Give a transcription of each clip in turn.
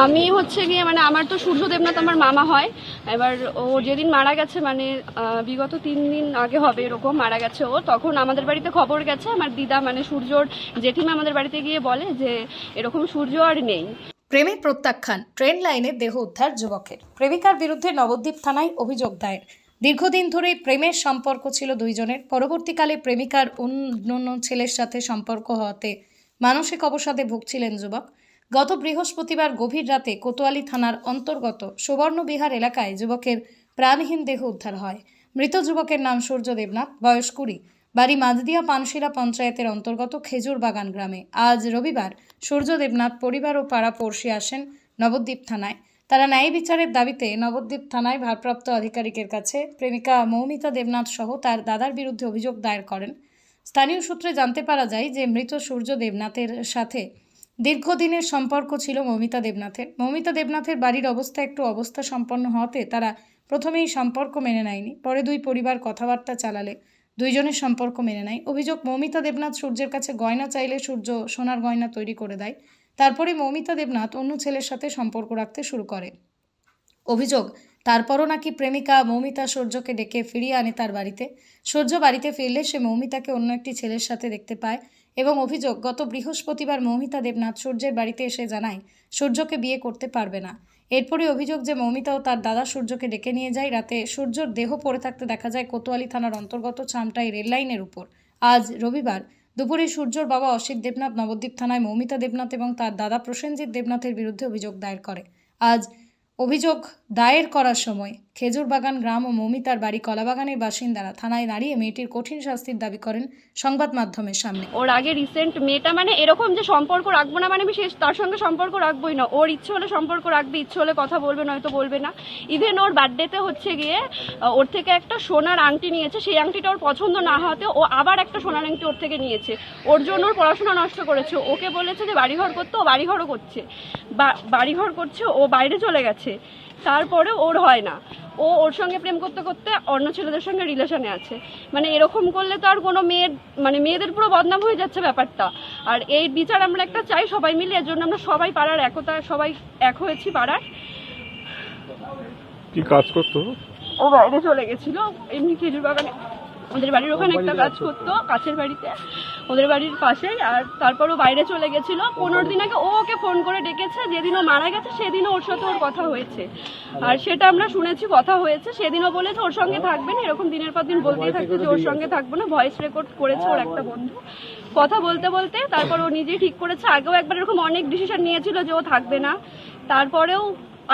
আমি হচ্ছে গিয়ে মানে আমার তো সূর্য দেবনাথ আমার মামা হয়। এবার ও যেদিন মারা গেছে মানে বিগত 3 দিন আগে হবে এরকম মারা গেছে ও, তখন আমাদের বাড়িতে খবর গেছে। আমার দিদা মানে সূর্যর জেঠিমা আমাদের বাড়িতে গিয়ে বলে যে এরকম সূর্য আর নেই। প্রেমে প্রত্যাখ্যান, ট্রেন লাইনে দেহ উদ্ধার যুবকের। প্রেমিকার বিরুদ্ধে নবদ্বীপ থানায় অভিযোগ দায়ের। দীর্ঘদিন ধরে প্রেমের সম্পর্ক ছিল দুইজনের। পরবর্তীকালে প্রেমিকার অন্য ছেলের সাথে সম্পর্ক হওয়াতে মানসিক অবসাদে ভুগছিলেন যুবক। গত বৃহস্পতিবার গভীর রাতে কোতোয়ালি থানার অন্তর্গত সুবর্ণবিহার এলাকায় যুবকের প্রাণহীন দেহ উদ্ধার হয়। মৃত যুবকের নাম সূর্য দেবনাথ, বয়স 20, বাড়ি মাঝদিয়া পানশিলা পঞ্চায়েতের অন্তর্গত খেজুর বাগান গ্রামে। আজ রবিবার সূর্য দেবনাথ পরিবার ও পাড়া-পড়শি আসেন নবদ্বীপ থানায়। তারা ন্যায় বিচারের দাবিতে নবদ্বীপ থানায় ভারপ্রাপ্ত আধিকারিকের কাছে প্রেমিকা মৌমিতা দেবনাথ সহ তার দাদার বিরুদ্ধে অভিযোগ দায়ের করেন। স্থানীয় সূত্রে জানতে পারা যায় যে মৃত সূর্য দেবনাথের সাথে দীর্ঘদিনের সম্পর্ক ছিল মৌমিতা দেবনাথের। মৌমিতা দেবনাথের বাড়ির অবস্থা একটু অবস্থা সম্পন্ন হওয়াতে তারা প্রথমেই সম্পর্ক মেনে নেয়নি। পরে দুই পরিবার কথাবার্তা চালালে দুইজনের সম্পর্ক মেনে নেয়। অভিযোগ, মৌমিতা দেবনাথ সূর্যের কাছে গয়না চাইলে সূর্য সোনার গয়না তৈরি করে দেয়। তারপরে মৌমিতা দেবনাথ অন্য ছেলের সাথে সম্পর্ক রাখতে শুরু করে। অভিযোগ, তারপরও নাকি প্রেমিকা মৌমিতা সূর্যকে ডেকে ফিরিয়ে আনে তার বাড়িতে। সূর্য বাড়িতে ফিরলে সে মৌমিতাকে অন্য একটি ছেলের সাথে দেখতে পায় এবং অভিযোগ, গত বৃহস্পতিবার মৌমিতা দেবনাথ সূর্যের বাড়িতে এসে জানায় সূর্যকে বিয়ে করতে পারবে না। এরপরে অভিযোগ যে মৌমিতা ও তার দাদা সূর্যকে ডেকে নিয়ে যায়। রাতে সূর্যর দেহ পড়ে থাকতে দেখা যায় কোতোয়ালি থানার অন্তর্গত চামটাই রেললাইনের উপর। আজ রবিবার দুপুরে সূর্যর বাবা অসিত দেবনাথ নবদ্বীপ থানায় মৌমিতা দেবনাথ এবং তার দাদা প্রসেনজিৎ দেবনাথের বিরুদ্ধে অভিযোগ দায়ের করে। আজ অভিযোগ দায়ের করার সময় খেজুর বাগান গ্রাম ও মৌমিতার বাড়ি কলাবাগানের বাসিন্দারা থানায় দাঁড়িয়ে মেয়েটির কঠিন শাস্তির দাবি করেন সংবাদ মাধ্যমের সামনে। ওর আগে রিসেন্ট মেয়েটা মানে এরকম যে সম্পর্ক রাখবো না মানে আমি তার সঙ্গে সম্পর্ক রাখবোই না। ওর ইচ্ছে হলে সম্পর্ক রাখবে, ইচ্ছে হলে কথা বলবে, নয়তো বলবে না। ইভেন ওর বার্থডেতে হচ্ছে গিয়ে ওর থেকে একটা সোনার আংটি নিয়েছে। সেই আংটিটা ওর পছন্দ না হওয়াতে ও আবার একটা সোনার আংটি ওর থেকে নিয়েছে। ওর জন্য ওর পড়াশোনা নষ্ট করেছে। ওকে বলেছে যে বাড়িঘর করতে, ও বাড়িঘরও করছে, বাড়িঘর করছে, ও বাইরে চলে গেছে। তারপরে ওর হয় না, ও ওর সঙ্গে প্রেম করতে করতে অন্য ছেলেদের সঙ্গে রিলেশনে আছে। মানে এরকম করলে তো আর কোনো মেয়েদের পুরো বদনাম হয়ে যাচ্ছে ব্যাপারটা। আর এই বিচার আমরা একটা চাই সবাই মিলে। এর জন্য আমরা সবাই পাড়ার একতা, সবাই এক হয়েছি পাড়ার। কি কাজ করতো? ও বাইরে চলে গেছিল এমনি খেজুর বাগানে, ওদের বাড়ির ওখানে একটা কাজ করতো, কাছের বাড়িতে, ওদের বাড়ির পাশেই। আর তারপর ও বাইরে চলে গেছিল। 15 দিন আগে ও ওকে ফোন করে ডেকেছে। যেদিন ও মারা গেছে সেদিনও ওর সাথে ওর কথা হয়েছে। আর সেটা আমরা শুনেছি, কথা হয়েছে। সেদিনও বলেছে ওর সঙ্গে থাকবে না, এরকম দিনের পর দিন বলতেই থাকছে যে ওর সঙ্গে থাকবো না। ভয়েস রেকর্ড করেছে ওর একটা বন্ধু। কথা বলতে বলতে তারপর ও নিজেই ঠিক করেছে। আগেও একবার এরকম অনেক ডিসিশন নিয়েছিল যে ও থাকবে না। তারপরেও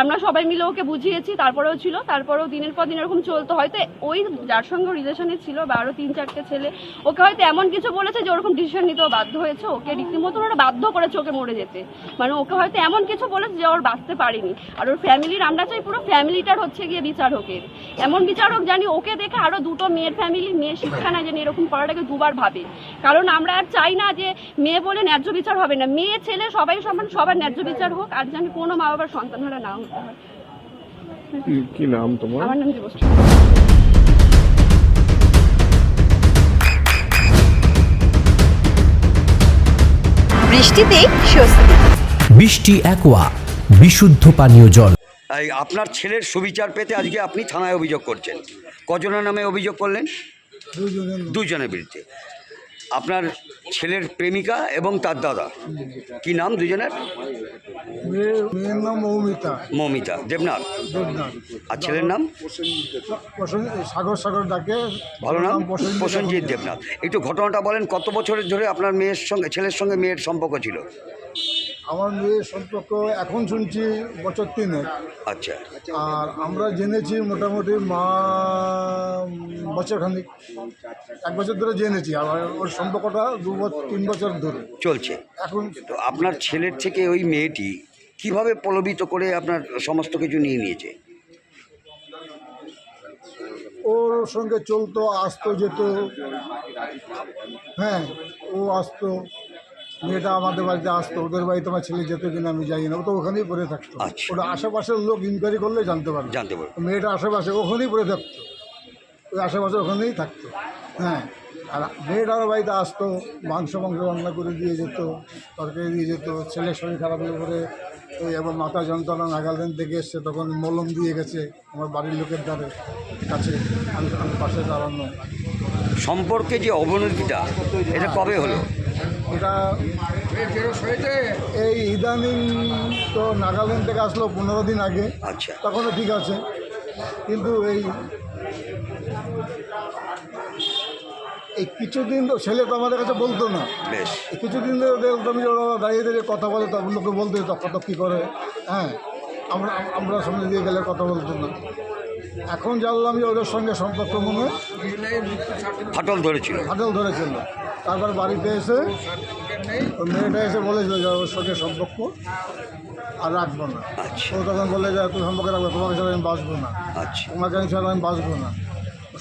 আমরা সবাই মিলে ওকে বুঝিয়েছি, তারপরেও ছিল। তারপরেও দিনের পর দিন এরকম চলতো। হয়তো ওই যার সঙ্গে রিলেশনে ছিল বা আরো 3-4টে ছেলে ওকে হয়তো এমন কিছু বলেছে যে ওরকম ডিসিশন নিতেও বাধ্য হয়েছে। ওকে রীতিমতো ওরা বাধ্য করেছে ওকে মরে যেতে। মানে ওকে হয়তো এমন কিছু বলেছে যে ওর বাঁচতে পারেনি। আর ওর ফ্যামিলির, আমরা চাই পুরো ফ্যামিলিটার হচ্ছে গিয়ে বিচার হোক। এমন বিচার হোক জানি ওকে দেখে আরো 2টো মেয়ের ফ্যামিলি, মেয়ে শিক্ষা না জানি এরকম করাটাকে দুবার ভাবে। কারণ আমরা আর চাই না যে মেয়ে বলে ন্যায্য বিচার হবে না। মেয়ে ছেলে সবাই সমান, সবার ন্যায্য বিচার হোক। আর জানি কোনো মা বাবার সন্তানহারা না হতে হয়। কি নাম তোমার? আমার নাম দেবশ্রী। বৃষ্টিতেই স্বস্তি। বৃষ্টি অ্যাকোয়া, বিশুদ্ধ পানীয় জল। আপনার ছেলের সুবিচার পেতে আজকে আপনি থানায় অভিযোগ করছেন। কজনের নামে অভিযোগ করলেন? দুজনের বিরুদ্ধে। আপনার ছেলের প্রেমিকা এবং তার দাদা, কি নাম দুজনের? মেয়ের নাম মৌমিতা দেবনাথ। আর ছেলের নাম? সাগর ডাকে। ভালো নাম, প্রসেনজিৎ দেবনাথ। একটু ঘটনাটা বলেন, কত বছরের ধরে আপনার ছেলের সঙ্গে মেয়ের সম্পর্ক ছিল? আমার মেয়ের সম্পর্ক এখন শুনছি বছর 3। আচ্ছা। আর আমরা জেনেছি মোটামুটি বছরখানিক, 1 বছর ধরে জেনেছি। আর ওর সম্পর্কটা 2-3 বছর ধরে চলছে এখন। তো আপনার ছেলের থেকে ওই মেয়েটি কিভাবে প্রলোভিত করে আপনার সমস্ত কিছু নিয়ে নিয়েছে? ওর সঙ্গে চলতো, আসতো, যেত। হ্যাঁ, ও আসতো, মেয়েটা আমাদের বাড়িতে আসতো। ওদের বাড়িতে আমার ছেলে যেত কিনা আমি জানি না, ও তো ওখানেই পড়ে থাকতো। ওটা আশেপাশের লোক ইনকোয়ারি করলে জানতে পারবে। মেয়েটা আশেপাশে ওখানেই পড়ে থাকতো, ওই আশেপাশে ওখানেই থাকতো। হ্যাঁ, আর মেয়েটার বাড়িতে আসতো, মাংস রান্না করে দিয়ে যেত, তরকারি দিয়ে যেত। ছেলের শরীর খারাপ হলে পরে ওই আবার মাথা যন্ত্রণা নাগাল্যান্ড থেকে এসছে, তখন মলম দিয়ে গেছে আমার বাড়ির লোকের দ্বারে কাছে, আমি পাশে দাঁড়ানো। সম্পর্কে যে অবনতিটা এটা কবে হলো? এটা এই ইদানিং তো নাগাল্যান্ড থেকে আসলো 15 দিন আগে, আচ্ছা, তখনও ঠিক আছে, কিন্তু এই কিছুদিন তো ছেলে তো আমাদের কাছে বলতো না, বেশ, এই কিছুদিন ধরে দেখতাম যে ওরা দাঁড়িয়ে দাঁড়িয়ে কথা বলে, তখন লোকে বলতো কত কী করে, হ্যাঁ, আমরা সামনে দিয়ে গেলে কথা বলতো না। এখন জানলাম যে ওদের সঙ্গে সম্পর্ক মনে হয় ফাটল ধরেছিল। তারপর বাড়িতে এসে ওই মেয়েটা এসে বলেছিল যে ওর সঙ্গে সম্পর্ক আর রাখবো না। আচ্ছা, ও তখন বলে যে তুই সম্পর্ক রাখবো, তোমাকে ছাড়া আমি বাঁচবো না, আচ্ছা, তোমাকে ছাড়া আমি বাঁচবো না,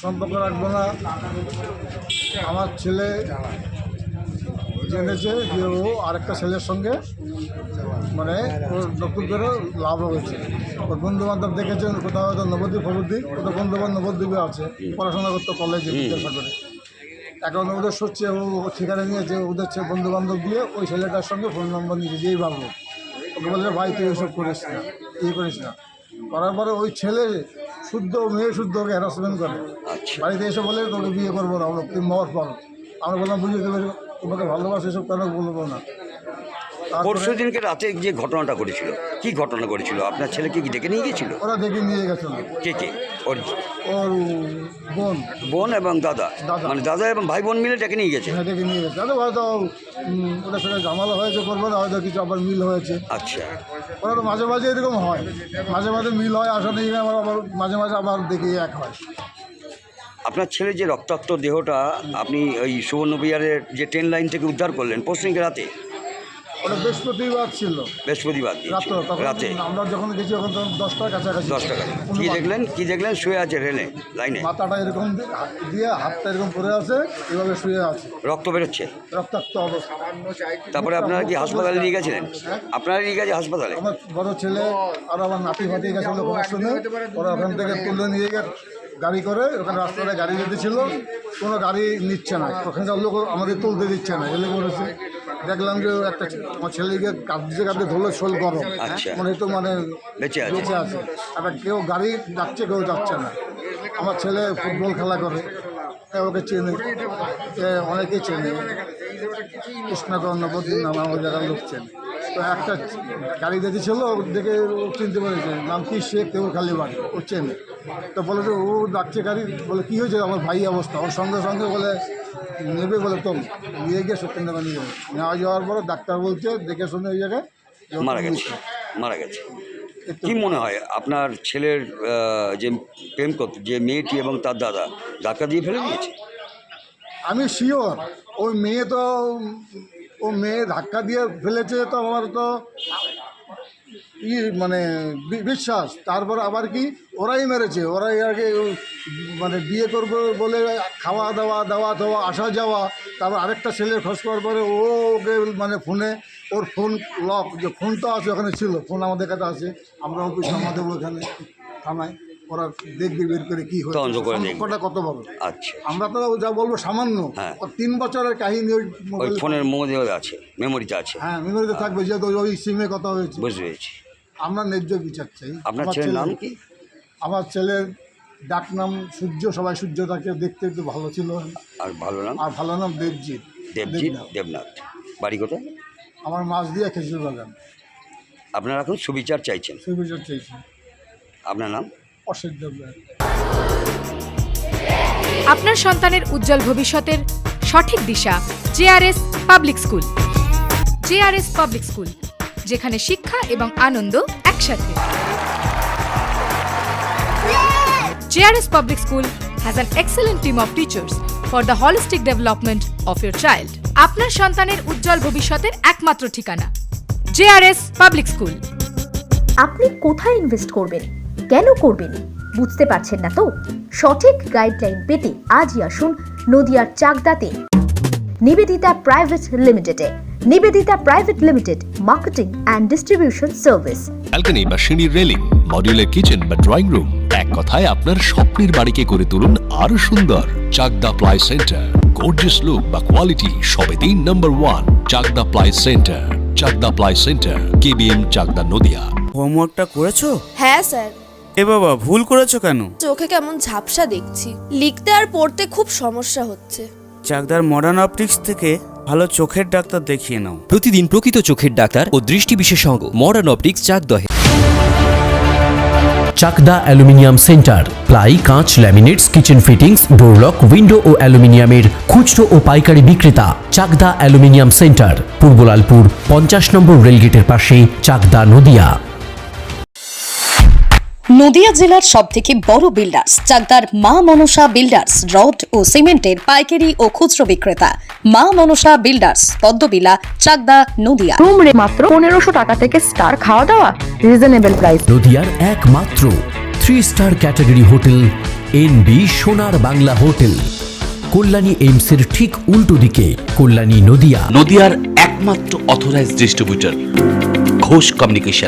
সম্পর্ক রাখবো না। আমার ছেলে জেনেছে যে ও আরেকটা ছেলের সঙ্গে মানে ওর নতুন করে লাভ হয়েছে। ওর বন্ধুবান্ধব দেখেছেন কোথাও হয়তো নবদ্বীপ কোথাও বন্ধুবান্ধব নবদ্বীপে আছে, পড়াশোনা করতো কলেজে বিদ্যাসাগরে। এখন ওদের সচ্ছে ও ঠিকানা নিয়েছে, ওদের বন্ধুবান্ধব দিয়ে ওই ছেলেটার সঙ্গে ফোন নম্বর নিয়েছে, যেই ভাবলো ওকে বলছে ভাই তুই এসব করিস না, করিস না। করার পরে ওই ছেলে মেয়ে শুদ্ধ ওকে হ্যারাসমেন্ট করে, বাড়িতে এসে বলে তোকে বিয়ে করবো না, আমরা তুই মর পর। আমরা বললাম বুঝতে পারি তোমাকে ভালোবাসে, এসব কেন বলবো না। পরশু দিনকে রাতে যে ঘটনাটা ঘটেছিল, কি ঘটনা ঘটেছিল? আপনার ছেলেকে কি ডেকে নিয়ে গেছিল? ওরা ডেকে নিয়ে গেছিল। কে? ওর বোন এবং দাদা, মানে দাদা এবং ভাই বোন মিলে ডেকে নিয়ে গেছে। হ্যাঁ, ডেকে নিয়ে গেছে। হয়তো ওদের সঙ্গে ঝামেলা হয়েছে, করবো না, হয়তো কিছু আবার মিল হয়েছে। আচ্ছা, ওরা তো মাঝে মাঝে এরকম হয়, মাঝে মাঝে মিল হয়, আসলে আবার মাঝে মাঝে আবার দেখি এক হয়। আপনার ছেলে যে রক্তাক্ত দেহটা আপনি ওই সুবর্ণবিহারের যে ট্রেন লাইন থেকে উদ্ধার করলেন পরশুদিনকে রাতে, ওটা বৃহস্পতিবার ছিল, রাতে আমরা যখন গেছি ওখান তখন 10টার কাছাকাছি। 10 টাকা কি দেখলেন? শুয়ে আছে রেলে লাইনে, মাথাটা এরকম দিয়ে হাতটা এরকম করে আছে, এভাবে শুয়ে আছে, রক্ত বেরোচ্ছে, রক্তাক্ত অবস্থা। তারপরে আপনারা কি হাসপাতালে নিয়ে গেছিলেন? আপনারা নিয়ে গেছে হাসপাতালে? আমার বড় ছেলে আর আমার নাতি ফাটি গেছিলো কোনো শুনে, ওরা ওখান থেকে তুলে নিয়ে গিয়ে গাড়ি করে, ওখানে রাস্তায় গাড়ি যেতেছিল, কোনো গাড়ি নিচ্ছে না, ওখানকার লোক আমাদের তুলতে দিচ্ছে না, এলে করেছে। দেখলাম যে একটা আমার ছেলেকে কাঁদতে ধরলে শোল গরম, মানে তো মানে বেঁচে আছে। একটা কেউ গাড়ি যাচ্ছে, কেউ যাচ্ছে না। আমার ছেলে ফুটবল খেলা করে, ওকে চেনে, অনেকেই চেনে, কৃষ্ণগর নবদ্বীপ নাম আমার জায়গার লোক চেনে। তো একটা গাড়ি যেতেছিল, দেখে ও চিনতে পেরেছে, নাম কি শেখ, কেউ খালি বাড়ি, ও চেনে। তো বলে যে ও ডাকছে গাড়ি, বলে কী হয়েছে? আমার ভাই অবস্থা। ওর সঙ্গে সঙ্গে বলে নেবে, বলে তো নিয়ে গিয়ে সত্যেন্দ্রকে নিয়ে যাবে। নেওয়া যাওয়ার পরে ডাক্তার বলছে দেখে শুনে ওই জায়গায় মারা গেছে। কি মনে হয় আপনার ছেলের যে প্রেম করত যে মেয়েটি এবং তার দাদা ধাক্কা দিয়ে ফেলে দিয়েছে? আমি শিওর ওই মেয়ে তো ধাক্কা দিয়ে ফেলেছে, তো আমার তো মানে বিশ্বাস। তারপর আবার কি ওরাই মেরেছে, ওরাই আগে মানে বিয়ে করবে বলে খাওয়া দাওয়া আসা যাওয়া। তারপর আরেকটা ছেলের খোঁজ করার পরে ওকে মানে ফোনে, ওর ফোন লক, যে ফোন তো আছে ওখানে ছিল, ফোন আমাদের কাছে আছে, আমরা অফিস আমাদের ওখানে থানায়, ওরা দেখবে বের করে কি হয়েছে, সম্পর্কটা কত বড়। আচ্ছা, আমরা তো যা বলবো সামান্য, 3 বছরের কাহিনী ওই ফোনের মধ্যে আছে, মেমোরিতে আছে। হ্যাঁ, মেমোরিতে থাকবে, যেহেতু ওই সিমে কথা হয়েছে। বুঝতে পেরেছি। আমরা ন্যায্য বিচার চাই। আপনার ছেলের নাম কি? আমার ছেলের ডাক নাম সূর্য, সবাই সূর্য তাকে, দেখতে একটু ভালো ছিল। আর ভালো নাম? দেবনাথ। বাড়ি কোথায়? আমার মাছ দিয়ে খেজুর বাগান। আপনারা এখন সুবিচার চাইছেন? সুবিচার চাইছি। আপনার নাম? অসিত দেবনাথ। আপনার সন্তানের উজ্জ্বল ভবিষ্যতের সঠিক দিশা JRS public school. JRS public school, যেখানে শিক্ষা এবং আনন্দ একসাথে। JRS public school has an excellent team of teachers for the holistic development of your child. আপনার সন্তানের উজ্জ্বল ভবিষ্যতের একমাত্র ঠিকানা জেআরএস পাবলিক স্কুল। আপনি কোথায় ইনভেস্ট করবেন, কেন করবেন, বুঝতে পারছেন না তো? সঠিক গাইডলাইন পেতে আজই আসুন নদিয়ার চাকদাতে নিবেদিতা প্রাইভেট লিমিটেডে। Nivedita private limited, marketing and distribution service. Balcony বা সিঁড়ির রেলিং, মডিউলার কিচেন বা ড্রয়িং রুম, এক কথায় আপনার স্বপ্নের বাড়িকে করে তুলুন আরো সুন্দর। Chakda ply centre, gorgeous look বা কোয়ালিটি সবে 3 number 1 Chakda ply centre, Chakda ply centre, KBM Chakda Nadia. হোমওয়ার্কটা করেছো? হ্যাঁ স্যার। এ বাবা, ভুল করেছো কেন? চোখে কেমন ঝাপসা দেখছি, লিখতে আর পড়তে খুব সমস্যা হচ্ছে। চাকদার মডার্ন অপটিক্স থেকে ভালো চোখের ডাক্তার দেখিয়ে নাও। প্রতিদিন প্রকৃত চোখের ডাক্তার ও দৃষ্টি বিশেষজ্ঞ মডার্ন অপটিক্স চাকদহে। চাকদা অ্যালুমিনিয়াম সেন্টার, প্লাই, কাঁচ, laminates, kitchen fittings, door lock, window ও অ্যালুমিনিয়ামের খুচরো ও পাইকারি বিক্রেতা। চাকদা অ্যালুমিনিয়াম সেন্টার, পূর্ব লালপুর 50 নম্বর রেলগেটের পাশে, চাকদা, নদিয়া। নদিয়া জেলার সবথেকে বড় বিল্ডার্স চাকদার মা মনসা বিল্ডার্স, রড ও সিমেন্টের পাইকারি ও খুচরো বিক্রেতা। মা মনসা বিল্ডার্স, পদ্মবিলা, চাকদা, নদিয়া। রুম রে মাত্র 1500 টাকা থেকে স্টার, খাওয়া দাওয়া রিজনেবল প্রাইস। নদিয়ার একমাত্র 3 স্টার ক্যাটাগরি হোটেল এনবি সোনার বাংলা হোটেল, কল্যাণী এইমসের ঠিক উল্টো দিকে, কল্যাণী, নদিয়া। নদিয়ার একমাত্র অথরাইজড ডিস্ট্রিবিউটর ঘোষ কমিউনিকেশন।